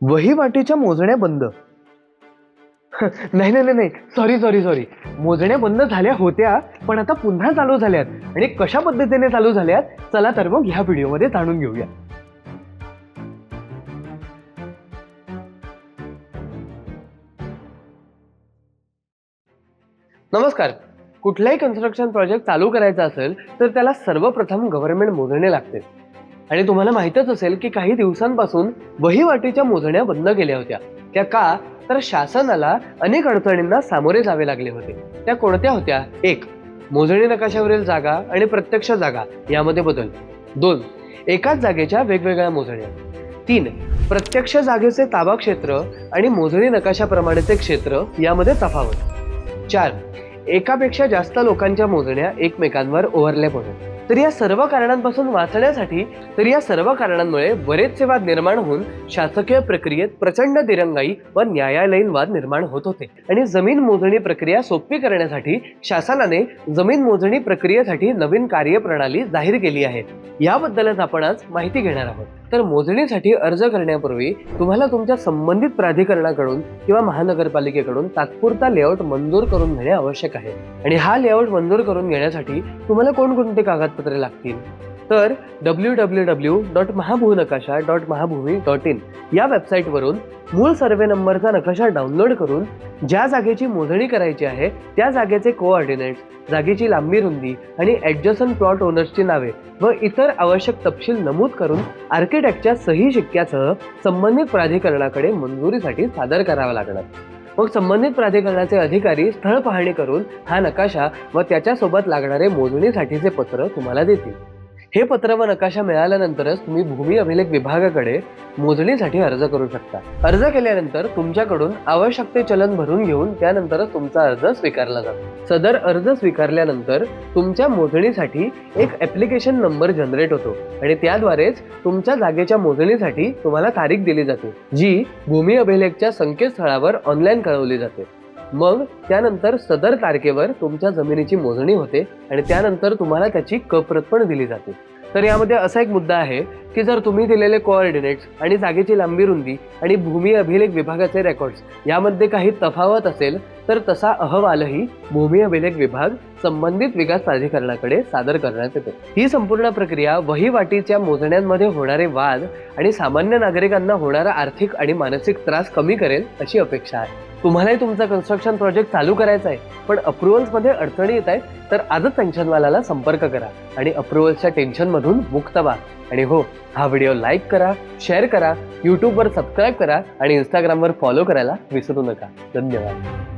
वहिवाटीच्या मोजण्या बंद. नाही नाही नाही नाही, सॉरी सॉरी सॉरी, मोजण्या बंद झाल्या होत्या पण आता पुन्हा चालू झाल्यात. आणि कशा पद्धतीने चालू झाल्यात, चला तर मग ह्या व्हिडिओमध्ये जाणून घेऊया. नमस्कार. कुठलाही कन्स्ट्रक्शन प्रोजेक्ट चालू करायचा असेल तर त्याला सर्वप्रथम गव्हर्नमेंट मोजणी लागते. आणि तुम्हाला माहीतच असेल की काही दिवसांपासून वहिवाटीच्या मोजण्या बंद केल्या होत्या. त्या का, तर शासनाला अनेक अडचणींना सामोरे जावे लागले होते. त्या कोणत्या होत्या? 1. मोजणी नकाशावरील जागा आणि प्रत्यक्ष जागा यामध्ये बदल. 2. एकाच जागेच्या वेगवेगळ्या मोजण्या. 3. प्रत्यक्ष जागेचे ताबा क्षेत्र आणि मोजणी नकाशाप्रमाणेचे क्षेत्र यामध्ये तफावत. 4. एकापेक्षा जास्त लोकांच्या मोजण्या एकमेकांवर ओव्हरलॅप होतात. तर या सर्व कारणांमुळे बरेचसे वाद निर्माण होऊन शासकीय प्रक्रियेत प्रचंड दिरंगाई व न्यायालयीन वाद निर्माण होत होते. आणि जमीन मोजणी प्रक्रिया सोपी करण्यासाठी शासनाने जमीन मोजणी प्रक्रियेसाठी नवीन कार्यप्रणाली जाहीर केली आहे. याबद्दलच आपण आज माहिती घेणार आहोत. तर मोजणीसाठी अर्ज करण्यापूर्वी तुम्हाला तुमच्या संबंधित प्राधिकरणाकडून किंवा महानगरपालिकेकडून तात्पुरता लेआउट मंजूर करून घेणे आवश्यक आहे. आणि हा लेआउट मंजूर करून घेण्यासाठी तुम्हाला कोणकोणते कागदपत्रे लागतील? तर www.mahabhunakasha.mahabhumi.in या वेबसाईटवरून मूळ सर्वे नंबरचा नकाशा डाउनलोड करून ज्या जागेची मोजणी करायची आहे त्या जागेचे कोऑर्डिनेट्स, जागेची लांबी रुंदी आणि ॲडजसंट प्लॉट ओनर्सची नावे व इतर आवश्यक तपशील नमूद करून आर्किटेक्टच्या सही शिक्क्यासह संबंधित प्राधिकरणाकडे मंजुरीसाठी सादर करावा लागणार. मग संबंधित प्राधिकरणाचे अधिकारी स्थळ पाहणी करून हा नकाशा व त्याच्यासोबत लागणारे मोजणीसाठीचे पत्र तुम्हाला देतील. हे पत्र व नकाशा मिळाल्यानंतरच तुम्ही भूमी अभिलेख विभागाकडे मोजणीसाठी अर्ज करू शकता. अर्ज केल्यानंतर तुमच्याकडून आवश्यक ते चलन भरून घेऊन त्यानंतरच तुमचा अर्ज स्वीकारला जातो. सदर अर्ज स्वीकारल्यानंतर तुमच्या मोजणीसाठी एक ॲप्लिकेशन नंबर जनरेट होतो आणि त्याद्वारेच तुमच्या जागेच्या मोजणीसाठी तुम्हाला तारीख दिली जाते, जी भूमी अभिलेखच्या संकेतस्थळावर ऑनलाईन कळवली जाते. मग त्यानंतर सदर तारखेवर तुमच्या जमिनीची मोजणी होते आणि त्यानंतर तुम्हाला त्याची प्रत पण दिली जाते. तर यामध्ये असा एक मुद्दा आहे की जर तुम्ही दिलेले कोऑर्डिनेट्स आणि जागेची लांबी रुंदी आणि भूमी अभिलेख विभागाचे रेकॉर्ड्स यामध्ये काही तफावत असेल तर तसा अहवालही भूमी अभिलेख विभाग संबंधित विकास प्राधिकरणाकडे सादर करण्यात येतो. ही संपूर्ण प्रक्रिया वहिवाटीच्या मोजण्यांमध्ये होणारे वाद आणि सामान्य नागरिकांना होणारा आर्थिक आणि मानसिक त्रास कमी करेल अशी अपेक्षा आहे. तुम्हालाही तुमचा कन्स्ट्रक्शन प्रोजेक्ट चालू करायचा आहे पण अप्रुव्हल्समध्ये अडचणी येत आहेत, तर आजच पेन्शनवाल्याला संपर्क करा आणि अप्रुव्हल्सच्या टेन्शनमधून मुक्त व्हा. आणि हो, हा व्हिडिओ लाईक करा, शेअर करा, यूट्यूबवर सबस्क्राईब करा आणि इंस्टाग्रामवर फॉलो करायला विसरू नका. धन्यवाद.